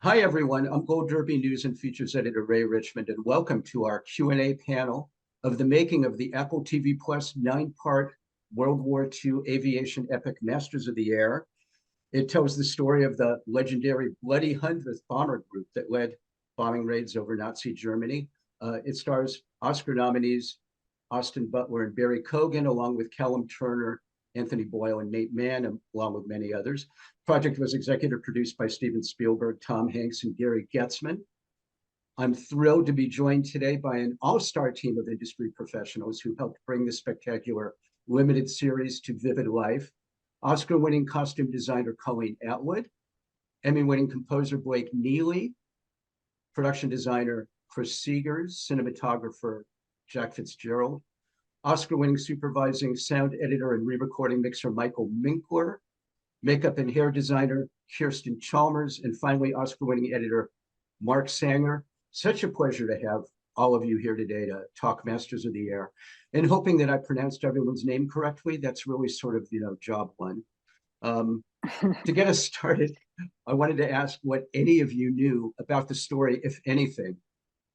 Hi, everyone. I'm Gold Derby News and Features Editor Ray Richmond, and welcome to our Q&A panel of the making of the Apple TV Plus 9-part World War II aviation epic Masters of the Air. It tells the story of the legendary Bloody 100th bomber group that led bombing raids over Nazi Germany. It stars Oscar nominees Austin Butler and Barry Cogan, along with Callum Turner, Anthony Boyle, and Nate Mann, along with many others. The project was executive produced by Steven Spielberg, Tom Hanks, and Gary Getzman. I'm thrilled to be joined today by an all-star team of industry professionals who helped bring the spectacular limited series to vivid life. Oscar-winning costume designer Colleen Atwood, Emmy-winning composer Blake Neely, production designer Chris Seagers, cinematographer Jac Fitzgerald, Oscar-winning supervising sound editor and re-recording mixer Michael Minkler, makeup and hair designer Kirstin Chalmers, and finally Oscar-winning editor Mark Sanger. Such a pleasure to have all of you here today to talk Masters of the Air. And hoping that I pronounced everyone's name correctly, that's really sort of, job one. To get us started, I wanted to ask what any of you knew about the story, if anything,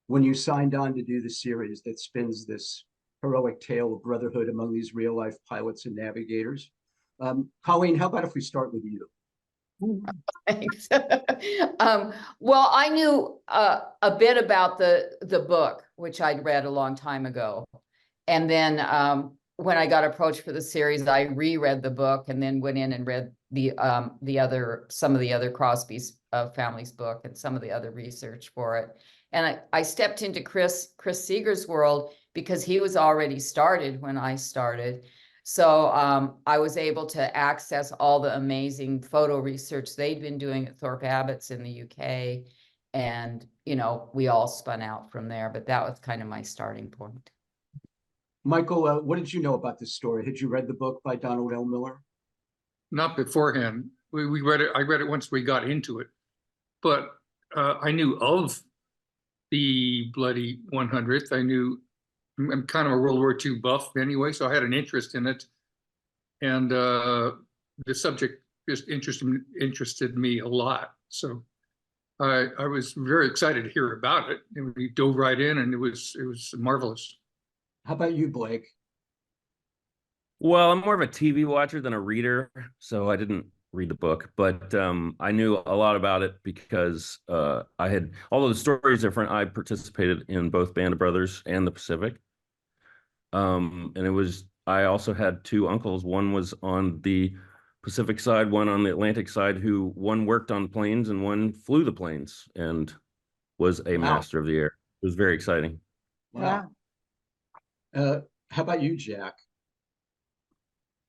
when you signed on to do the series that spins this heroic tale of brotherhood among these real-life pilots and navigators. Colleen, how about if we start with you? Thanks. Well, I knew a bit about the book, which I'd read a long time ago. And then when I got approached for the series, I reread the book and then went in and read some of the other Crosby's family's book and some of the other research for it. And I stepped into Chris Seagers' world because he was already started when I started. So I was able to access all the amazing photo research they'd been doing at Thorpe Abbott's in the UK. And, we all spun out from there, but that was kind of my starting point. Michael, what did you know about this story? Had you read the book by Donald L. Miller? Not beforehand. We read it. I read it once we got into it, but I knew of the Bloody 100th. I'm kind of a World War II buff anyway, so I had an interest in it, and the subject just interested me a lot. So I was very excited to hear about it, and we dove right in, and it was marvelous. How about you, Blake? Well, I'm more of a TV watcher than a reader, so I didn't read the book, but I knew a lot about it because although the story is different, I participated in both Band of Brothers and the Pacific. And I also had two uncles. One was on the Pacific side, one on the Atlantic side, one worked on planes and one flew the planes and was a master of the air. It was very exciting. Wow. How about you, Jac?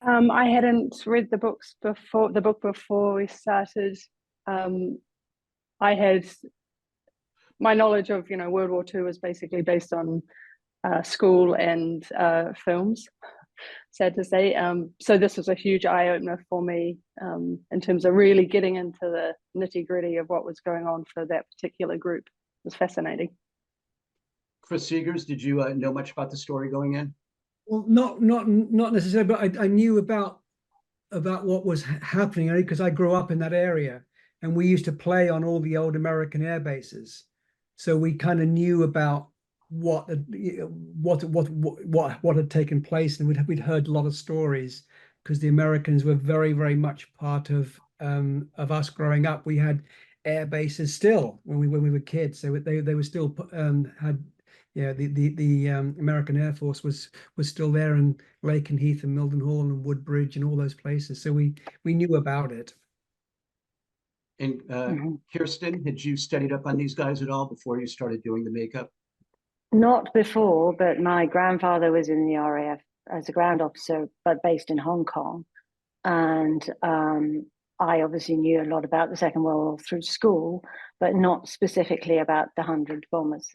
I hadn't read the book before we started. My knowledge of World War II was basically based on school and films, sad to say. So this was a huge eye-opener for me in terms of really getting into the nitty-gritty of what was going on for that particular group. It was fascinating. Chris Seagers, did you know much about the story going in? Well, not necessarily, but I knew about what was happening because I grew up in that area, and we used to play on all the old American air bases, so we kind of knew about what had taken place, and we'd heard a lot of stories because the Americans were very, very much part of us growing up. We had air bases still when we were kids, so they were still had. Yeah, the American Air Force was still there in Lakenheath and Mildenhall and Woodbridge and all those places. So we knew about it. And Kirstin, had you studied up on these guys at all before you started doing the makeup? Not before, but my grandfather was in the RAF as a ground officer, but based in Hong Kong. And I obviously knew a lot about the Second World War through school, but not specifically about the 100 Bombers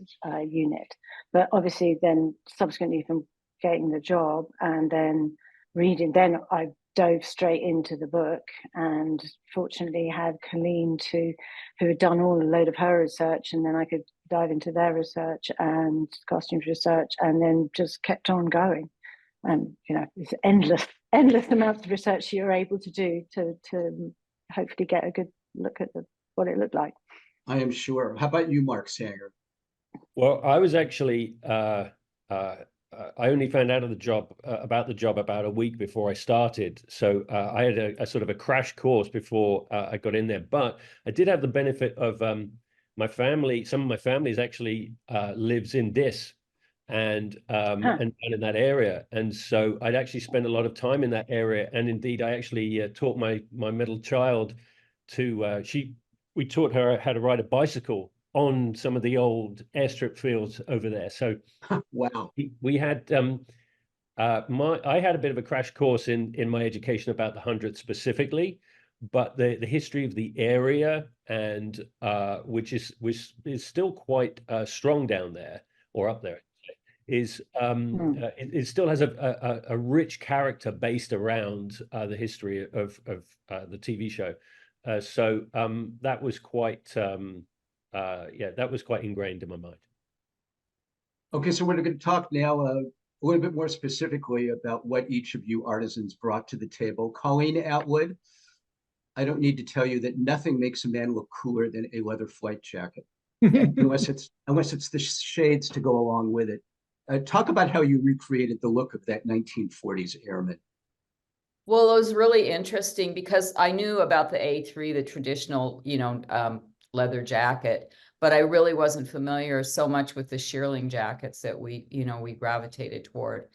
unit. But obviously then subsequently from getting the job and then reading, then I dove straight into the book and fortunately had Colleen who had done a load of her research, and then I could dive into their research and costumes research, and then just kept on going. And it's endless amounts of research you're able to do to hopefully get a good look at what it looked like. I am sure. How about you, Mark Sanger? Well, I was actually I only found out of the job about the job about a week before I started. So I had a sort of a crash course before I got in there. But I did have the benefit of my family. Some of my family's actually lives in Dis and in that area. And so I'd actually spent a lot of time in that area. And indeed, I actually taught my middle child to we taught her how to ride a bicycle on some of the old airstrip fields over there. So Wow. we had I had a bit of a crash course in my education about the 100 specifically, but the history of the area and which is still quite strong down there or up there is it still has a rich character based around the history of the TV show. So that was quite that was quite ingrained in my mind. Okay, so we're going to talk now a little bit more specifically about what each of you artisans brought to the table. Colleen Atwood, I don't need to tell you that nothing makes a man look cooler than a leather flight jacket, unless it's the shades to go along with it. Talk about how you recreated the look of that 1940s airman. Well, it was really interesting because I knew about the A3, the traditional, leather jacket, but I really wasn't familiar so much with the shearling jackets that we gravitated toward.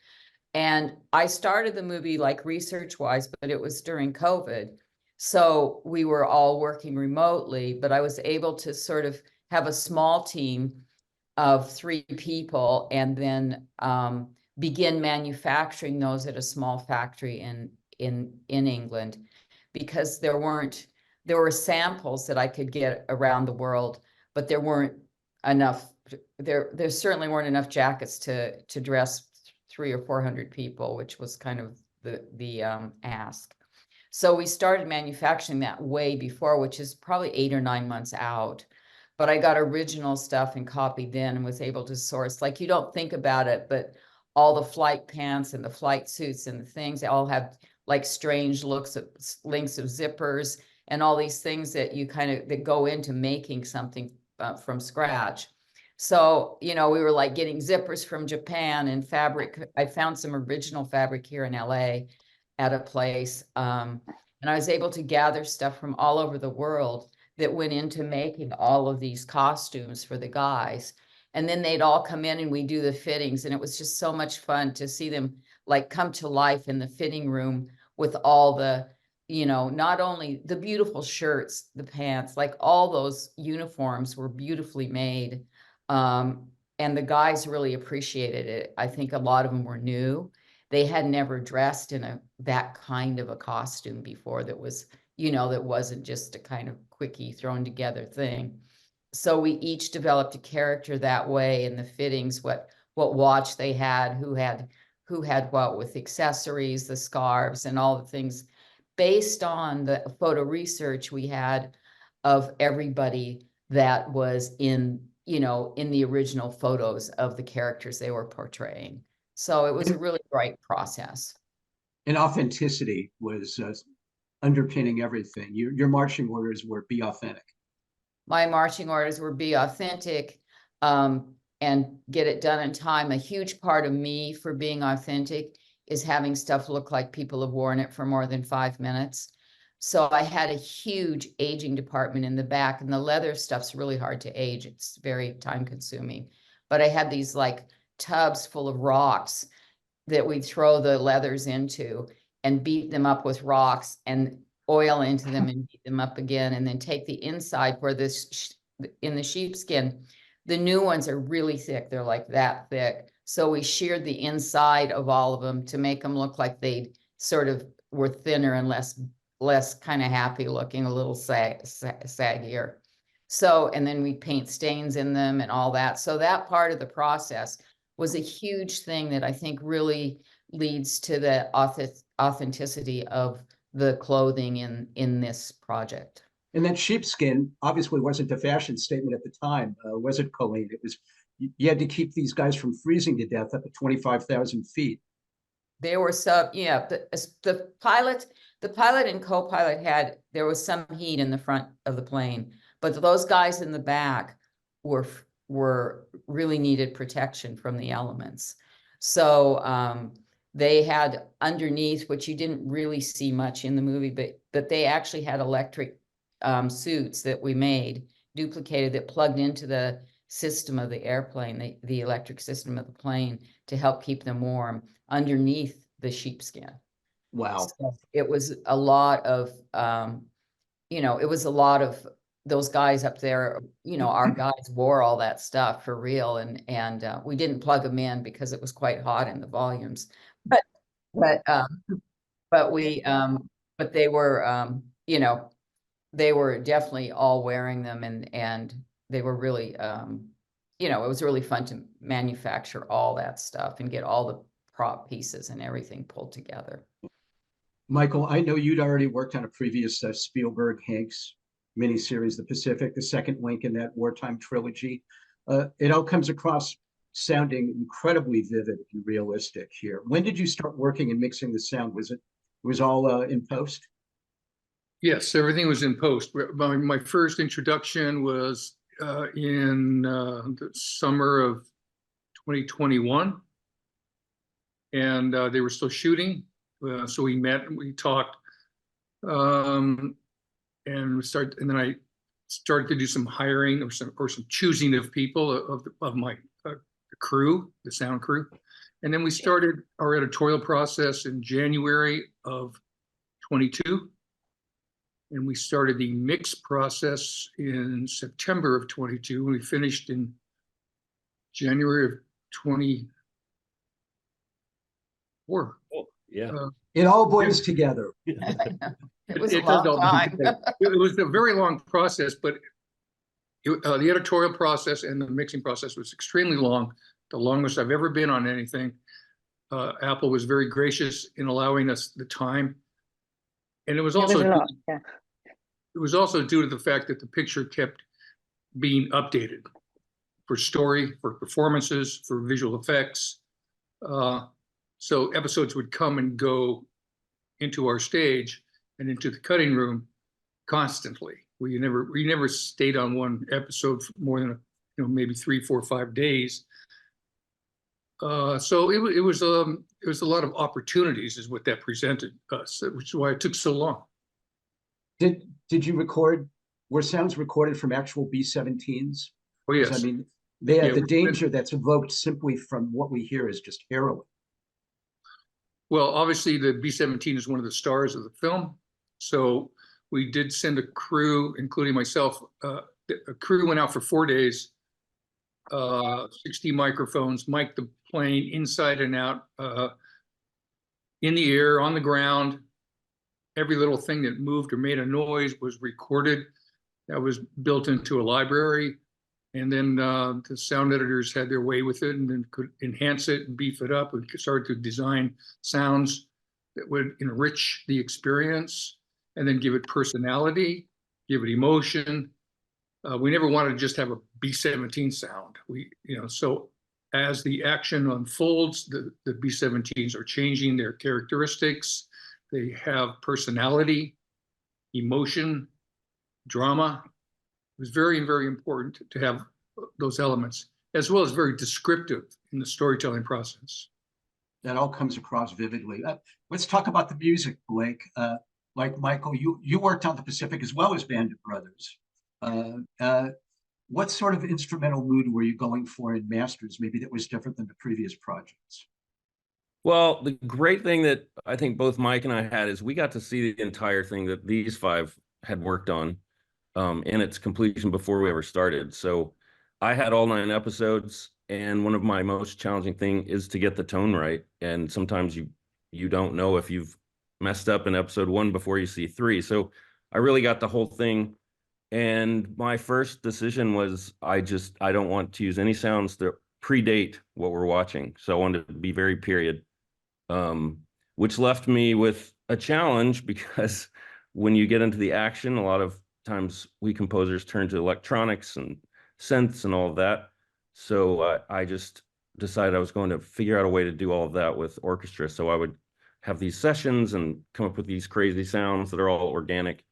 And I started the movie like research-wise, but it was during COVID. So we were all working remotely, but I was able to sort of have a small team of 3 people and then begin manufacturing those at a small factory in England, because there were samples that I could get around the world, but there weren't enough. There certainly weren't enough jackets to dress 300 or 400 people, which was kind of the ask. So we started manufacturing that way before, which is probably 8 or 9 months out. But I got original stuff and copied then and was able to source. Like, you don't think about it, but all the flight pants and the flight suits and the things, they all have like strange lengths of zippers and all these things that you that go into making something from scratch. So, we were like getting zippers from Japan and fabric. I found some original fabric here in LA at a place. And I was able to gather stuff from all over the world that went into making all of these costumes for the guys. And then they'd all come in and we do the fittings. And it was just so much fun to see them like come to life in the fitting room with all the, not only the beautiful shirts, the pants, like all those uniforms were beautifully made. And the guys really appreciated it. I think a lot of them were new. They had never dressed in that kind of a costume before that was, that wasn't just a kind of quickie thrown together thing. So we each developed a character that way in the fittings, what watch they had, who had what with accessories, the scarves and all the things based on the photo research we had of everybody that was in the original photos of the characters they were portraying. So it was a really great process. And authenticity was underpinning everything. Your marching orders were be authentic. My marching orders were be authentic and get it done in time. A huge part of me for being authentic is having stuff look like people have worn it for more than 5 minutes. So I had a huge aging department in the back, and the leather stuff's really hard to age. It's very time consuming. But I had these like tubs full of rocks that we'd throw the leathers into and beat them up with rocks and oil into them and beat them up again, and then take the inside where in the sheepskin, the new ones are really thick. They're like that thick. So we sheared the inside of all of them to make them look like they sort of were thinner and less kind of happy looking, a little saggier. So, and then we paint stains in them and all that. So that part of the process was a huge thing that I think really leads to the authenticity of the clothing in this project. And that sheepskin obviously wasn't a fashion statement at the time, was it, Colleen? It was, you had to keep these guys from freezing to death up at 25,000 feet. They were the pilot and co-pilot there was some heat in the front of the plane, But those guys in the back were really needed protection from the elements. So they had underneath, which you didn't really see much in the movie, but they actually had electric suits that we made, duplicated, that plugged into the system of the airplane, the electric system of the plane, to help keep them warm underneath the sheepskin. Wow. So it was a lot of, it was a lot of those guys up there, our guys wore all that stuff for real. And we didn't plug them in because it was quite hot in the volumes, but they were, they were definitely all wearing them, and they were really, it was really fun to manufacture all that stuff and get all the prop pieces and everything pulled together. Michael, I know you'd already worked on a previous Spielberg Hanks miniseries, The Pacific, the second link in that wartime trilogy. It all comes across sounding incredibly vivid and realistic here. When did you start working and mixing the sound? It was all in post? Yes, everything was in post. My first introduction was in the summer of 2021, and they were still shooting. So we met and we talked, and then I started to do some hiring or some choosing of people of my crew, the sound crew, and then we started our editorial process in January of 22. And we started the mix process in September of 22, and we finished in January of 24. Oh, yeah. It all blends together. It was a long time. It was a very long process, but the editorial process and the mixing process was extremely long, the longest I've ever been on anything. Apple was very gracious in allowing us the time. And it was also it was also due to the fact that the picture kept being updated for story, for performances, for visual effects. So episodes would come and go into our stage and into the cutting room constantly. We never stayed on one episode for more than maybe 3, 4, 5 days. So it was a lot of opportunities, is what that presented us, which is why it took so long. Did you record? Were sounds recorded from actual B-17s? Oh yes. I mean, the danger that's evoked simply from what we hear is just harrowing. Well, obviously the B-17 is one of the stars of the film, so we did send a crew, including myself. A crew went out for 4 days. 60 microphones, mic'd the plane inside and out, in the air, on the ground. Every little thing that moved or made a noise was recorded. That was built into a library. And then the sound editors had their way with it and then could enhance it and beef it up. We started to design sounds that would enrich the experience and then give it personality, give it emotion. We never wanted to just have a B-17 sound. So as the action unfolds, the B-17s are changing their characteristics. They have personality, emotion, drama. It was very, very important to have those elements, as well as very descriptive in the storytelling process. That all comes across vividly. Let's talk about the music, Blake. Like Michael, you worked on The Pacific as well as Band of Brothers. What sort of instrumental mood were you going for in Masters, maybe that was different than the previous projects? Well, the great thing that I think both Mike and I had is we got to see the entire thing that these 5 had worked on in its completion before we ever started. So I had all 9 episodes, and one of my most challenging thing is to get the tone right. And sometimes you don't know if you've messed up in episode 1 before you see 3. So I really got the whole thing. And my first decision was I don't want to use any sounds that predate what we're watching. So I wanted to be very period, which left me with a challenge because when you get into the action, a lot of times we composers turn to electronics and synths and all of that. So I just decided I was going to figure out a way to do all of that with orchestra. So I would have these sessions and come up with these crazy sounds that are all organic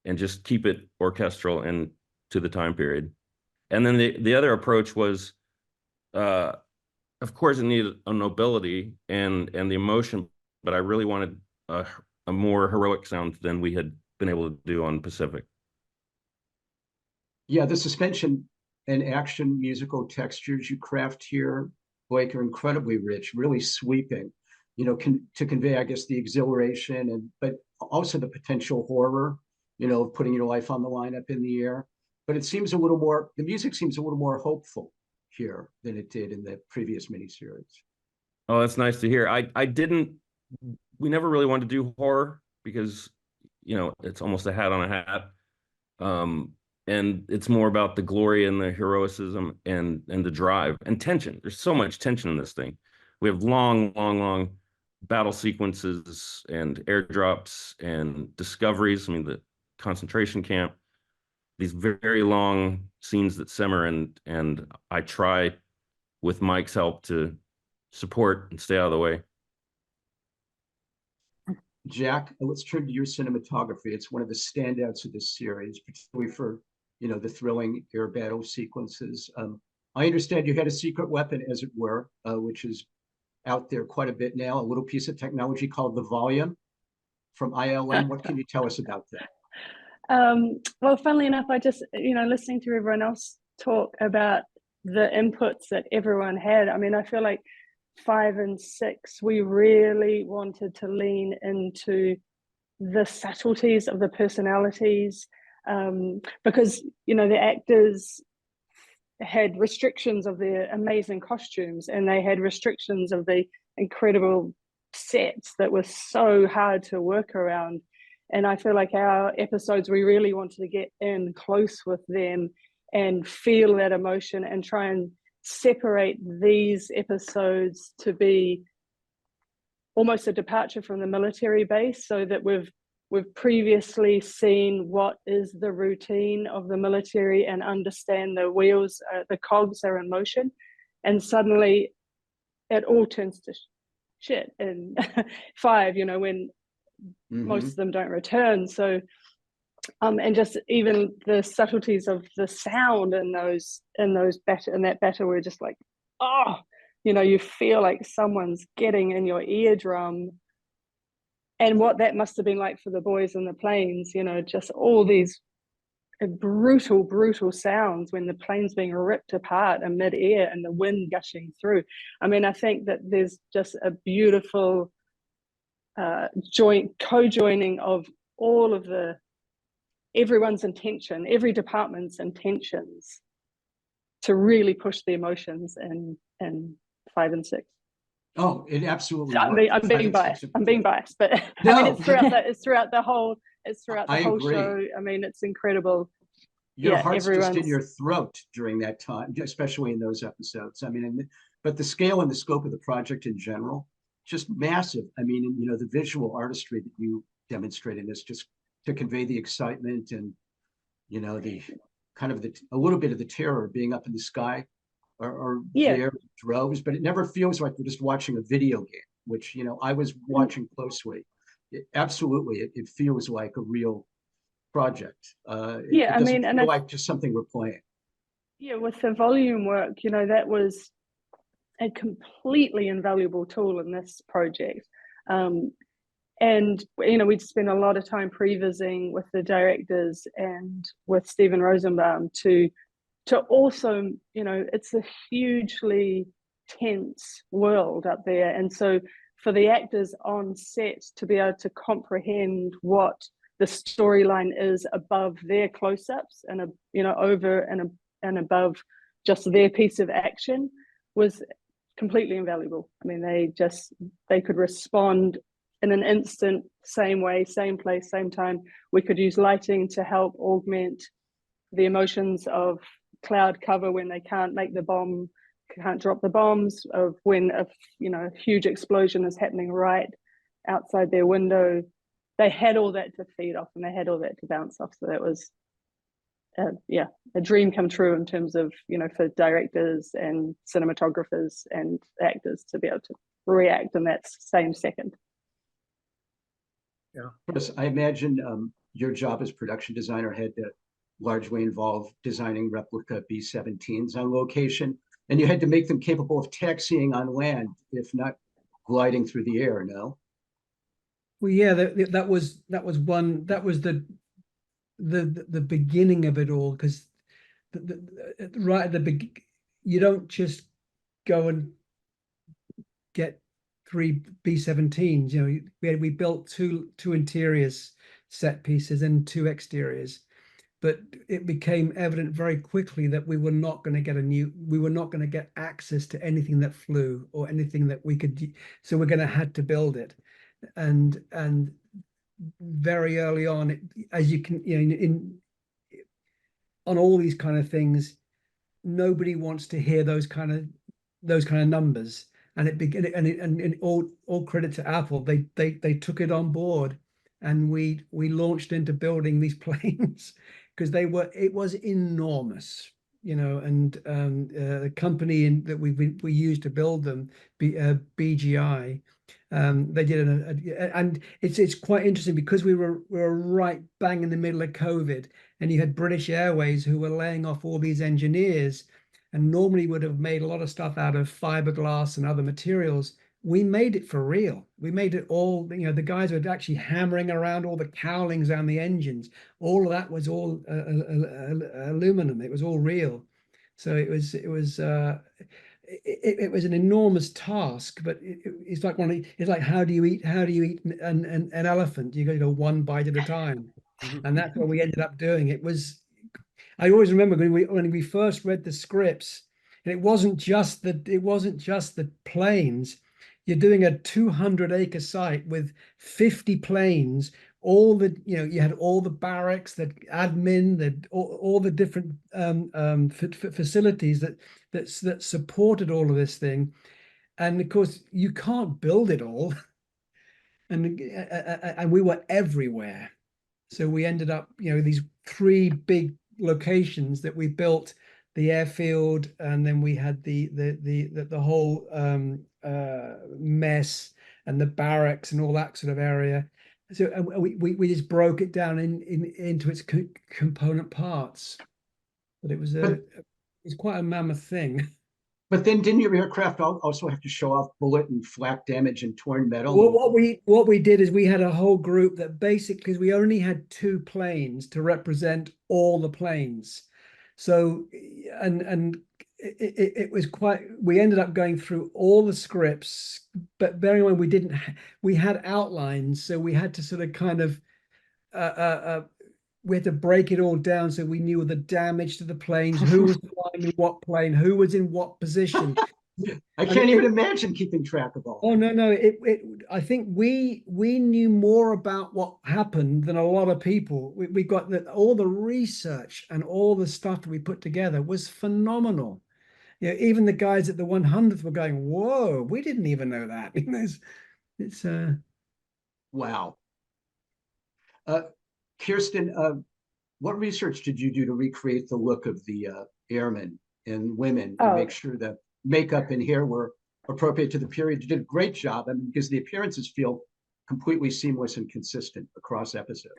and just keep it orchestral. And to the time period. And then the other approach was, of course, it needed a nobility and the emotion, but I really wanted a more heroic sound than we had been able to do on Pacific. Yeah, the suspension and action musical textures you craft here, Blake, are incredibly rich, really sweeping, you know, to convey, I guess, the exhilaration but also the potential horror, you know, of putting your life on the line up in the air. But it seems a little more, the music seems a little more hopeful here than it did in the previous miniseries. Oh, that's nice to hear. We never really wanted to do horror because, you know, it's almost a hat on a hat. And it's more about the glory and the heroism and the drive and tension. There's so much tension in this thing. We have long battle sequences and airdrops and discoveries. I mean, the concentration camp, these very long scenes that simmer, and I try with Mike's help to support and stay out of the way. Jac, let's turn to your cinematography. It's one of the standouts of this series, particularly for, you know, the thrilling air battle sequences. I understand you had a secret weapon, as it were, which is out there quite a bit now, a little piece of technology called the volume from ILM. What can you tell us about that? Well, funnily enough, I just, you know, listening to everyone else talk about the inputs that everyone had. I mean, I feel like 5 and 6, we really wanted to lean into the subtleties of the personalities, because, you know, the actors had restrictions of their amazing costumes, and they had restrictions of the incredible sets that were so hard to work around. And I feel like our episodes, we really wanted to get in close with them and feel that emotion and try and separate these episodes to be almost a departure from the military base, so that we've previously seen what is the routine of the military and understand the wheels, the cogs are in motion, and suddenly it all turns to shit in 5, you know, when most of them don't return. So and just even the subtleties of the sound in that battle, we're just like, oh, you know, you feel like someone's getting in your eardrum. And what that must have been like for the boys in the planes, you know, just all these brutal sounds when the plane's being ripped apart in midair and the wind gushing through. I mean, I think that there's just a beautiful co-joining of all of everyone's intention, every department's intentions, to really push the emotions in 5 and 6. Oh, it absolutely. I'm being biased. But no. I mean, it's throughout the whole agree. show. I mean, it's incredible. Your heart's just in your throat during that time, especially in those episodes. I mean, but the scale and the scope of the project in general, just massive. I mean, you know, the visual artistry that you demonstrate in this, just to convey the excitement and, you know, the kind of a little bit of the terror of being up in the sky or there droves, but it never feels like we're just watching a video game, which, you know, I was watching closely. Absolutely, it feels like a real project. It I mean, and feel like just something we're playing. Yeah, with the volume work, you know, that was a completely invaluable tool in this project. And, you know, we'd spent a lot of time pre-visiting with the directors and with Stephen Rosenbaum to also, you know, it's a hugely tense world up there. And so for the actors on set to be able to comprehend what the storyline is above their close-ups and, you know, over and above just their piece of action was completely invaluable. I mean, they could respond in an instant, same way, same place, same time. We could use lighting to help augment the emotions of cloud cover when they can't drop the bombs, of when a huge explosion is happening right outside their window. They had all that to feed off, and they had all that to bounce off. So that was a dream come true in terms of, you know, for directors and cinematographers and actors to be able to react in that same second. Yeah, Chris, I imagine your job as production designer had to largely involved designing replica B-17s on location, and you had to make them capable of taxiing on land, if not gliding through the air, no? Well, yeah, that was the beginning of it all, because right at the beginning, you don't just go and get 3 B-17s. You know, we built two interiors set pieces and 2 exteriors, but it became evident very quickly that we were not going to get access to anything that flew or anything that we could, so we're going to had to build it. And very early on, as you can, you know, on all these kind of things, nobody wants to hear those kind of numbers. And it began, and all credit to Apple, they took it on board, and we launched into building these planes because it was enormous, you know. And the company that we used to build them, BGI, they did and it's quite interesting because we were right bang in the middle of COVID, and you had British Airways who were laying off all these engineers, and normally would have made a lot of stuff out of fiberglass and other materials. We made it for real. We made it all, you know, the guys were actually hammering around all the cowlings and the engines. All of that was all aluminum. It was all real. So it was an enormous task, but it's like it's like how do you eat an elephant? You go one bite at a time, and that's what we ended up doing. I always remember when we first read the scripts, and it wasn't just the planes. You're doing a 200-acre site with 50 planes. You had all the barracks, the admin, all the different facilities that supported all of this thing, and of course you can't build it all, and we were everywhere. So we ended up, you know, these 3 big locations that we built: the airfield, and then we had the whole mess and the barracks and all that sort of area. So we just broke it down into its component parts, but it's quite a mammoth thing. But then didn't your aircraft also have to show off bullet and flak damage and torn metal? Well, what we did is we had a whole group that basically, we only had 2 planes to represent all the planes. So, and it was we ended up going through all the scripts, but bearing in mind we had outlines, so we had to sort of kind of, we had to break it all down so we knew the damage to the planes, who was flying in what plane, who was in what position. I can't even imagine keeping track of all. Oh no! I think we knew more about what happened than a lot of people. We got all the research and all the stuff that we put together was phenomenal. You know, even the guys at the 100th were going, "Whoa, we didn't even know that." It's Wow. Kirstin, what research did you do to recreate the look of the airmen and women and make sure that makeup and hair were appropriate to the period? You did a great job, I mean, because the appearances feel completely seamless and consistent across episodes.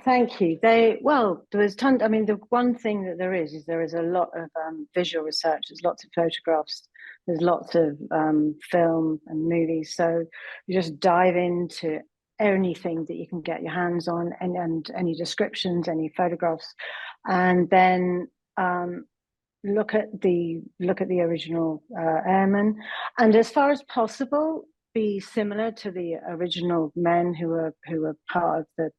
Thank you. There was tons. I mean, the one thing that there is a lot of visual research. There's lots of photographs. There's lots of film and movies. So you just dive into anything that you can get your hands on, and any descriptions, any photographs, and then look at the original airmen, and as far as possible, be similar to the original men who were part of the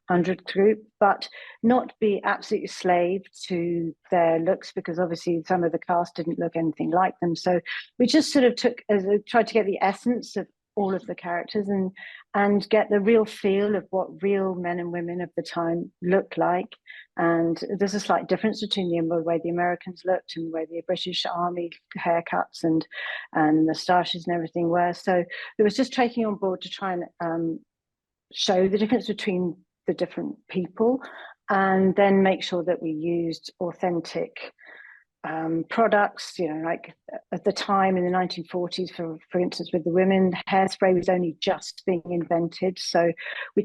100th group, but not be absolutely slave to their looks, because obviously some of the cast didn't look anything like them. So we just sort of tried to get the essence of all of the characters and get the real feel of what real men and women of the time looked like. And there's a slight difference between the way the Americans looked and the way the British Army haircuts and moustaches and everything were. So it was just taking on board to try and show the difference between the different people, and then make sure that we used authentic products, you know, like at the time in the 1940s, for instance, with the women, hairspray was only just being invented. So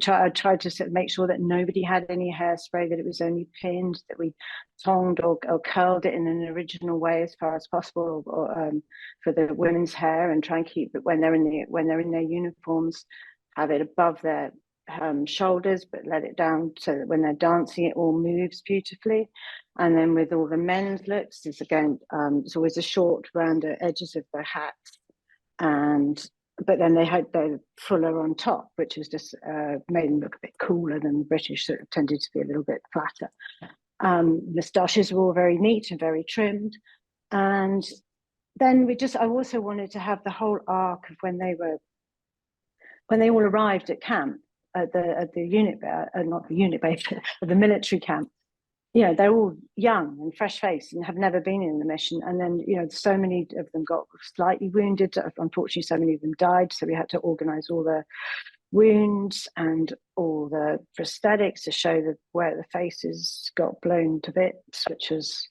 I tried to sort of make sure that nobody had any hairspray, that it was only pinned, that we tongued or curled it in an original way as far as possible, or for the women's hair, and try and keep it when they're in their uniforms, have it above their shoulders, but let it down so that when they're dancing, it all moves beautifully. And then with all the men's looks, it's again, it's always a short around the edges of their hats, but then they had their fuller on top, which was just made them look a bit cooler than the British, that tended to be a little bit flatter. Moustaches were all very neat and very trimmed, and then I also wanted to have the whole arc of when they all arrived at camp. At the unit, not the unit base, at the military camp. You know, they're all young and fresh-faced and have never been in the mission. And then, you know, so many of them got slightly wounded. Unfortunately, so many of them died. So we had to organise all the wounds and all the prosthetics to show where the faces got blown to bits, which was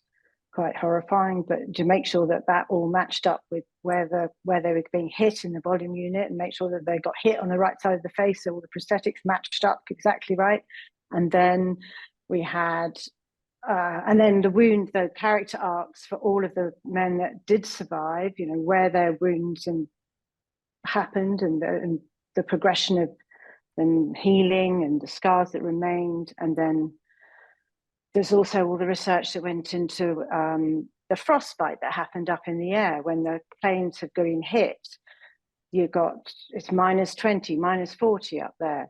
quite horrifying, but to make sure that all matched up with where they were being hit in the volume unit, and make sure that they got hit on the right side of the face, so all the prosthetics matched up exactly right. And then we had and then the character arcs for all of the men that did survive, you know, where their wounds happened, and the progression of them healing, and the scars that remained. And then there's also all the research that went into the frostbite that happened up in the air when the planes had been hit. It's -20, -40 up there.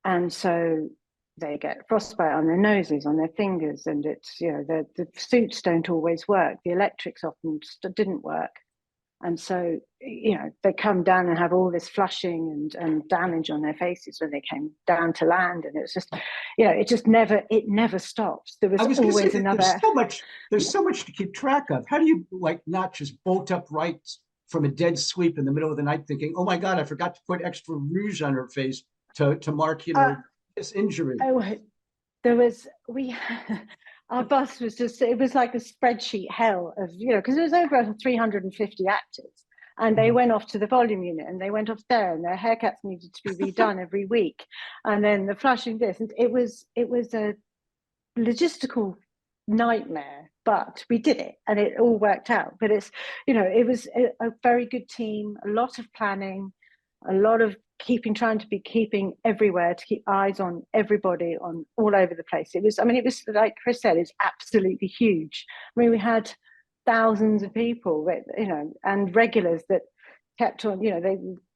And so they get frostbite on their noses, on their fingers, and it's, you know, the suits don't always work. The electrics often didn't work. And so, you know, they come down and have all this flushing and damage on their faces when they came down to land. And it's just, you know, it never stops. There was always another. There's so much to keep track of. How do you, like, not just bolt upright from a dead sweep in the middle of the night thinking, oh my God, I forgot to put extra rouge on her face to mark, you know, this injury? Our boss was it was like a spreadsheet hell of, you know, because there was over 350 actors, and they went off to the volume unit, and they went off there, and their haircuts needed to be redone every week, and then the flushing this, and it was a logistical nightmare, but we did it, and it all worked out. But it's, you know, it was a very good team, a lot of planning, a lot of trying to be keeping everywhere, to keep eyes on everybody, on all over the place. It was like Chris said, it's absolutely huge. I mean, we had thousands of people that, you know, and regulars that kept on, you know,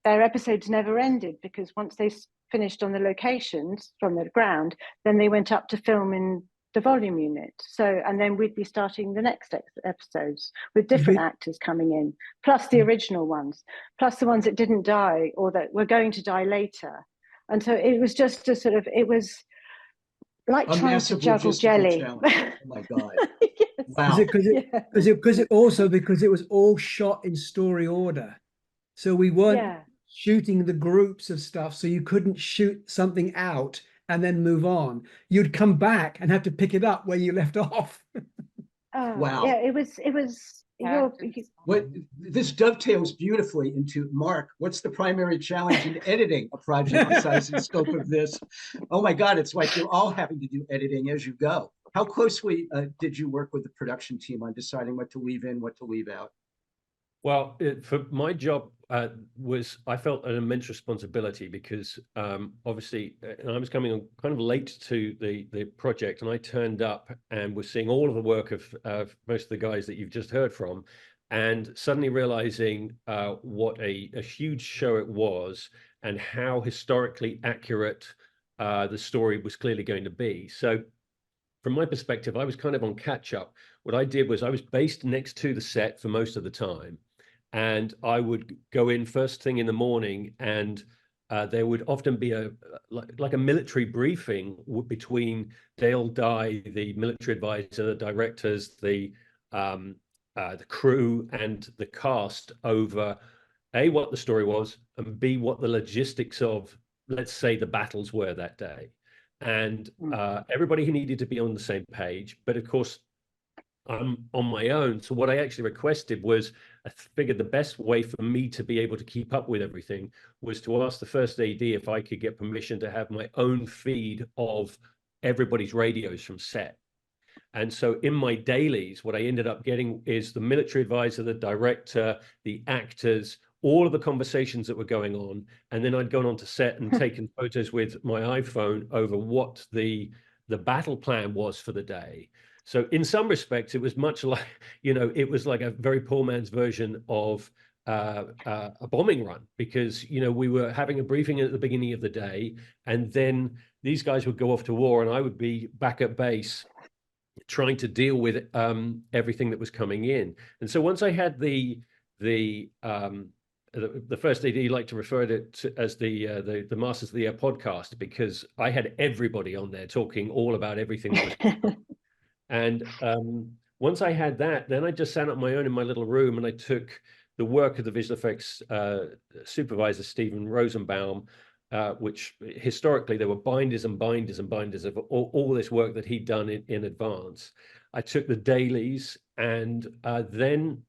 their episodes never ended, because once they finished on the locations from the ground, then they went up to film in the volume unit. So, and then we'd be starting the next episodes with different actors coming in, plus the original ones, plus the ones that didn't die or that were going to die later. And so it was just a sort of, it was like trying to juggle jelly. Challenge. Oh my God. Yes. Wow. Because it was all shot in story order. So we weren't shooting the groups of stuff, so you couldn't shoot something out and then move on. You'd come back and have to pick it up where you left off. Wow. Yeah, it was. What this dovetails beautifully into, Mark, what's the primary challenge in editing a project the size and scope of this? Oh my God, it's like you're all having to do editing as you go. How closely did you work with the production team on deciding what to leave in, what to leave out? Well, for my job I felt an immense responsibility, because obviously I was coming on kind of late to the project, and I turned up and was seeing all of the work of most of the guys that you've just heard from, and suddenly realizing what a huge show it was, and how historically accurate the story was clearly going to be. So from my perspective, I was kind of on catch up. What I did was I was based next to the set for most of the time. And I would go in first thing in the morning, and there would often be like a military briefing between Dale Dye, the military advisor, the directors, the crew, and the cast over A, what the story was, and B, what the logistics of, let's say, the battles were that day. And everybody who needed to be on the same page. But of course, I'm on my own. So what I actually requested was, I figured the best way for me to be able to keep up with everything was to ask the first AD if I could get permission to have my own feed of everybody's radios from set. And so in my dailies, what I ended up getting is the military advisor, the director, the actors, all of the conversations that were going on. And then I'd gone on to set and taken photos with my iPhone over what the battle plan was for the day. So in some respects, it was much like, it was like a very poor man's version of a bombing run, because, we were having a briefing at the beginning of the day, and then these guys would go off to war and I would be back at base trying to deal with everything that was coming in. And so once I had the first AD like to refer to it as the Masters of the Air podcast, because I had everybody on there talking all about everything that was going on. And once I had that, then I just sat on my own in my little room and I took the work of the visual effects supervisor, Stephen Rosenbaum, which historically there were binders and binders and binders of all this work that he'd done in advance. I took the dailies and then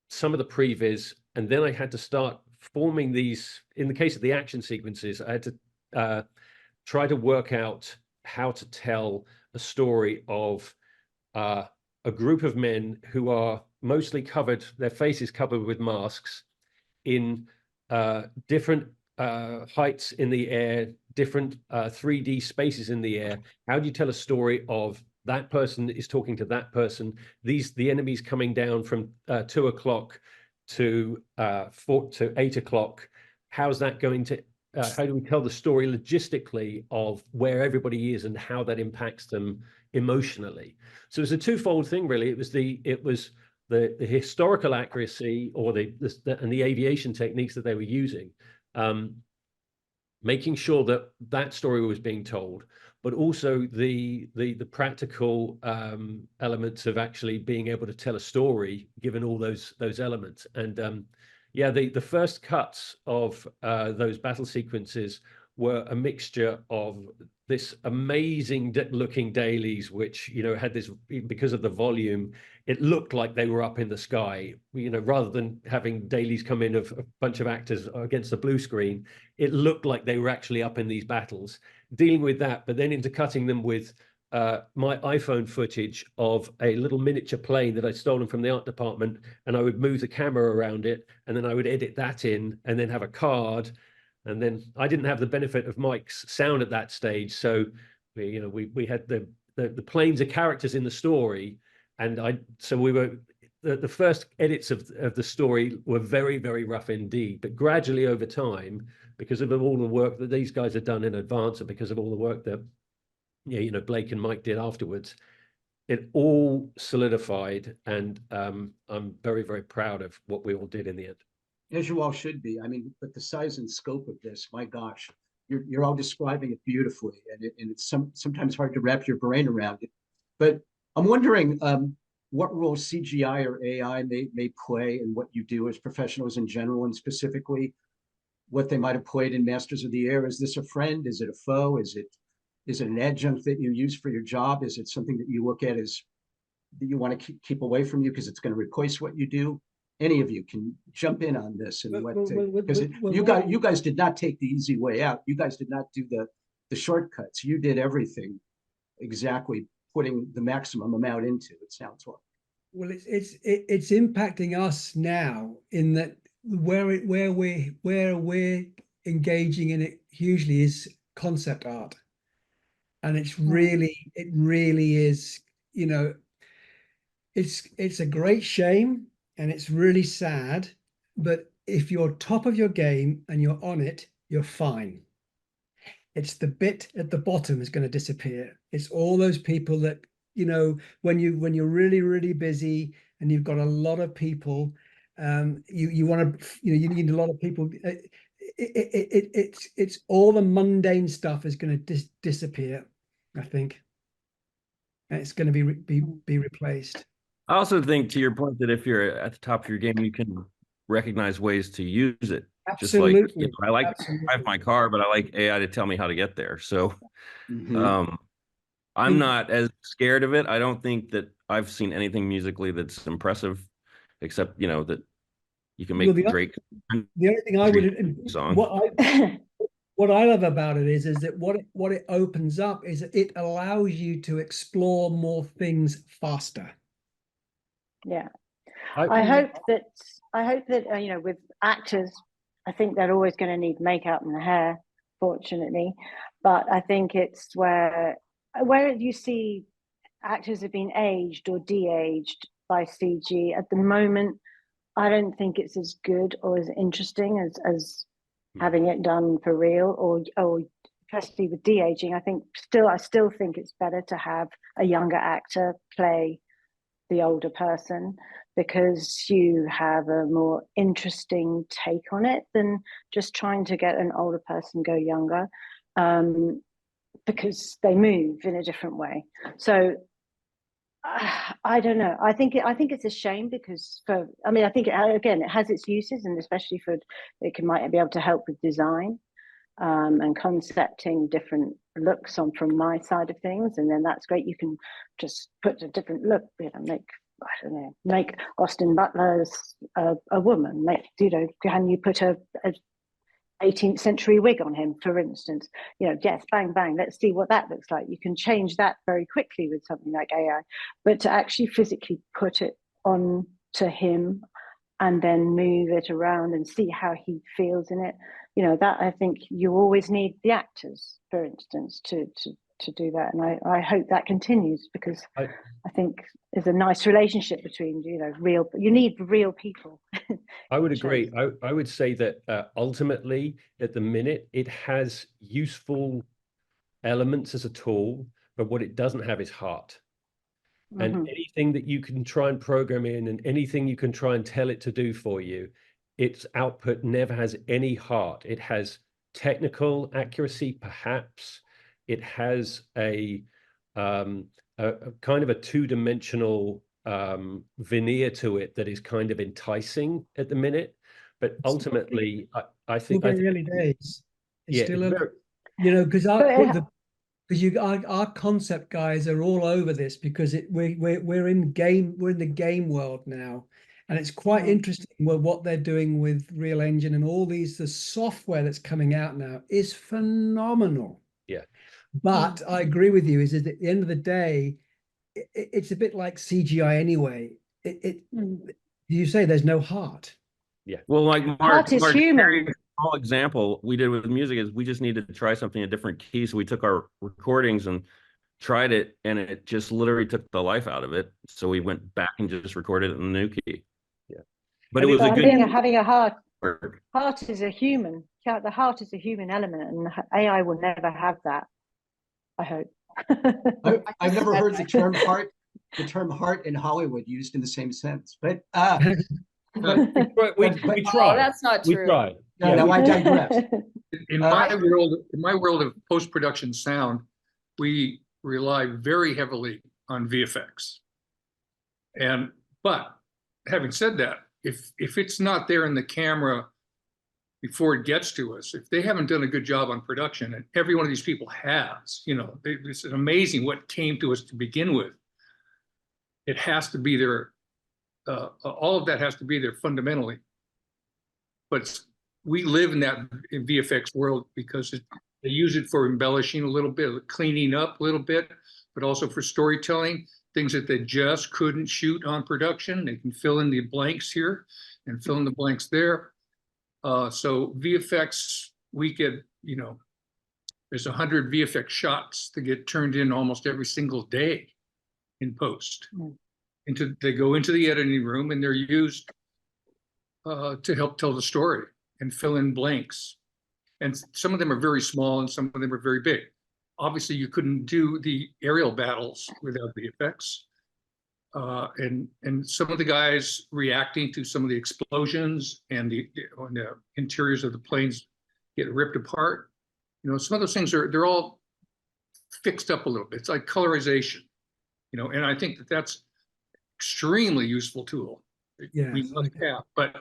some of the previs, and then I had to start forming these. In the case of the action sequences, I had to try to work out how to tell a story of a group of men who are mostly covered, their faces covered with masks, in different heights in the air, different 3D spaces in the air. How do you tell a story of that person is talking to that person? The enemy's coming down from 2 o'clock to 4 to 8 o'clock. How's that going to? How do we tell the story logistically of where everybody is and how that impacts them emotionally? So it's a twofold thing, really. It was the historical accuracy, or and the aviation techniques that they were using, making sure that story was being told, but also the practical elements of actually being able to tell a story given all those elements. And yeah, the first cuts of those battle sequences were a mixture of this amazing looking dailies, which, had this, because of the volume, it looked like they were up in the sky, rather than having dailies come in of a bunch of actors against the blue screen. It looked like they were actually up in these battles, dealing with that, but then intercutting them with my iPhone footage of a little miniature plane that I'd stolen from the art department, and I would move the camera around it, and then I would edit that in, and then have a card. And then I didn't have the benefit of Mike's sound at that stage, so we had the planes are characters in the story, and we were the first edits of the story were very, very rough indeed. But gradually over time, because of all the work that these guys had done in advance, and because of all the work that Blake and Mike did afterwards, it all solidified, and I'm very, very proud of what we all did in the end. As you all should be. I mean, but the size and scope of this, my gosh, you're all describing it beautifully, and it's sometimes hard to wrap your brain around it. But I'm wondering what role CGI or AI may play in what you do as professionals in general, and specifically what they might have played in Masters of the Air. Is this a friend? Is it a foe? Is it an adjunct that you use for your job? Is it something that you look at as that you want to keep away from you because it's going to replace what you do? Any of you can jump in on this, and because you guys did not take the easy way out. You guys did not do the shortcuts. You did everything exactly, putting the maximum amount into it. Sounds like. Well, it's impacting us now in that where we're engaging in it hugely is concept art, and it really is. It's a great shame. And it's really sad, but if you're top of your game and you're on it, you're fine. It's the bit at the bottom is going to disappear. It's all those people that, when you're really, really busy and you've got a lot of people, you want to, you need a lot of people. It's all the mundane stuff is going to disappear, I think. And it's going to be replaced. I also think, to your point, that if you're at the top of your game, you can recognize ways to use it. Absolutely. Just like, I like to drive my car, but I like AI to tell me how to get there. So I'm not as scared of it. I don't think that I've seen anything musically that's impressive, except, that you can make Drake. The only thing I would, song. what I love about it is that what it opens up is it allows you to explore more things faster. Yeah. I hope that with actors, I think they're always going to need makeup and hair, fortunately, but I think it's where you see actors have been aged or de-aged by CG at the moment. I don't think it's as good or as interesting as having it done for real, or especially with de-aging. I still think it's better to have a younger actor play the older person, because you have a more interesting take on it than just trying to get an older person go younger, because they move in a different way. So I don't know. I think it's a shame, because I think it has its uses, and especially might be able to help with design and concepting different looks from my side of things, and then that's great. You can just put a different look, make Austin Butler a woman. Can you put a 18th century wig on him, for instance? Yes, bang bang, let's see what that looks like. You can change that very quickly with something like AI, but to actually physically put it on to him and then move it around and see how he feels in it, that I think you always need the actors, for instance, to do that. And I hope that continues, because I think there's a nice relationship between, you need real people. I would agree. I would say that ultimately, at the minute, it has useful elements as a tool, but what it doesn't have is heart. And anything that you can try and program in, and anything you can try and tell it to do for you, its output never has any heart. It has technical accuracy, perhaps. It has a kind of a two-dimensional veneer to it that is kind of enticing at the minute. But ultimately, I think early days. It's still because our concept guys are all over this, because we're in the game world now, and it's quite interesting what they're doing with Real Engine, and all the software that's coming out now is phenomenal. Yeah, but I agree with you. Is that at the end of the day, it's a bit like CGI anyway. You say there's no heart. Yeah. Well, like Heart is human. Small example we did with music is we just needed to try something in a different key. So we took our recordings and tried it, and it just literally took the life out of it. So we went back and just recorded it in the new key. Yeah. But it was having a heart is a human. The heart is a human element, and AI will never have that, I hope. I've never heard the term heart in Hollywood used in the same sense, but we tried. Oh, that's not true. We tried. No, I digress. In my world of post-production sound, we rely very heavily on VFX. But having said that, if it's not there in the camera before it gets to us, if they haven't done a good job on production, and every one of these people has, it's amazing what came to us to begin with. It has to be there. All of that has to be there fundamentally. But we live in that VFX world because they use it for embellishing a little bit, cleaning up a little bit, but also for storytelling, things that they just couldn't shoot on production. They can fill in the blanks here and fill in the blanks there. So VFX, we get, there's 100 VFX shots that get turned in almost every single day in post. They go into the editing room, and they're used to help tell the story and fill in blanks. And some of them are very small, and some of them are very big. Obviously, you couldn't do the aerial battles without VFX. And some of the guys reacting to some of the explosions and the interiors of the planes get ripped apart. Some of those things they're all fixed up a little bit. It's like colorization, and I think that's extremely useful tool. Yeah, we must have, but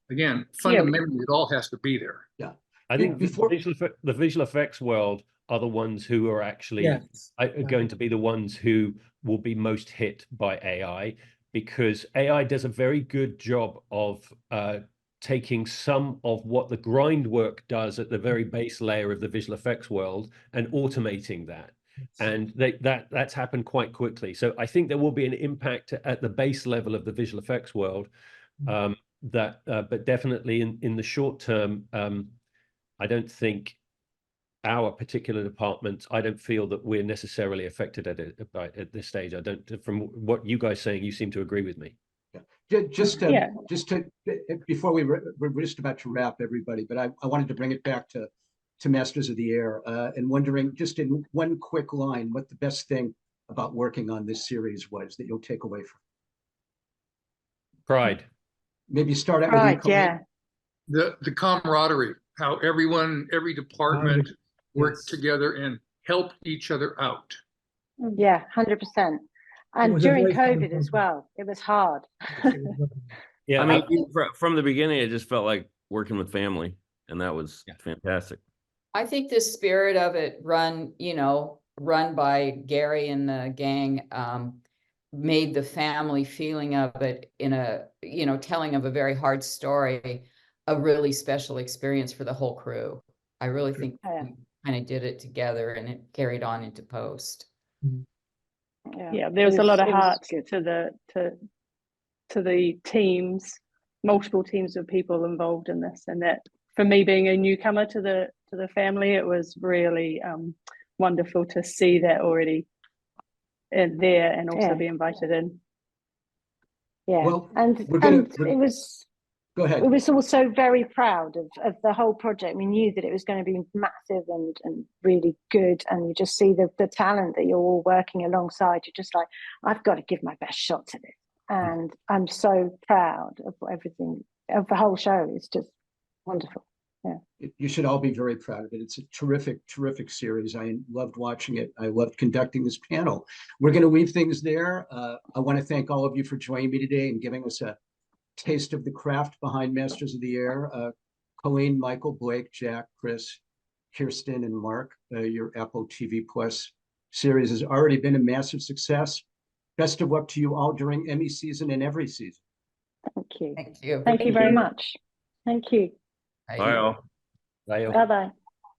again, fundamentally, it all has to be there. Yeah. I think the visual effects world are the ones who are actually Yes. are going to be the ones who will be most hit by AI, because AI does a very good job of taking some of what the grind work does at the very base layer of the visual effects world and automating that. And that's happened quite quickly. So I think there will be an impact at the base level of the visual effects world. But definitely in the short term, I don't think our particular department, I don't feel that we're necessarily affected at this stage. I don't, from what you guys saying, you seem to agree with me. Just to before we're just about to wrap, everybody, but I wanted to bring it back to Masters of the Air, and wondering just in one quick line what the best thing about working on this series was that you'll take away from. Pride. Maybe start out Right, with you, yeah. The camaraderie, how every department worked together and helped each other out. Yeah, 100%. And was a during very fun COVID as project. well, it was hard. Yeah, I mean, from the beginning, it just felt like working with family, and that was fantastic. I think the spirit of it run by Gary and the gang, made the family feeling of it in a, telling of a very hard story, a really special experience for the whole crew. I really think we kind of did it together, and it carried on into post. Yeah, there was a lot of heart to the teams, multiple teams of people involved in this, and that for me being a newcomer to the family, it was really wonderful to see that already there and also be invited in. Yeah, Well, and it was. Go ahead. We was also very proud of the whole project. We knew that it was going to be massive and really good. And you just see the talent that you're all working alongside. You're just like, I've got to give my best shot to this. And I'm so proud of everything, of the whole show. It's just wonderful. Yeah. You should all be very proud of it. It's a terrific, terrific series. I loved watching it. I loved conducting this panel. We're going to leave things there. I want to thank all of you for joining me today and giving us a taste of the craft behind Masters of the Air. Colleen, Michael, Blake, Jack, Chris, Kirstin, and Mark. Your Apple TV Plus series has already been a massive success. Best of luck to you all during Emmy season and every season. Thank you. Thank you. Thank you very much. Thank you. Bye all. Bye. Bye-bye.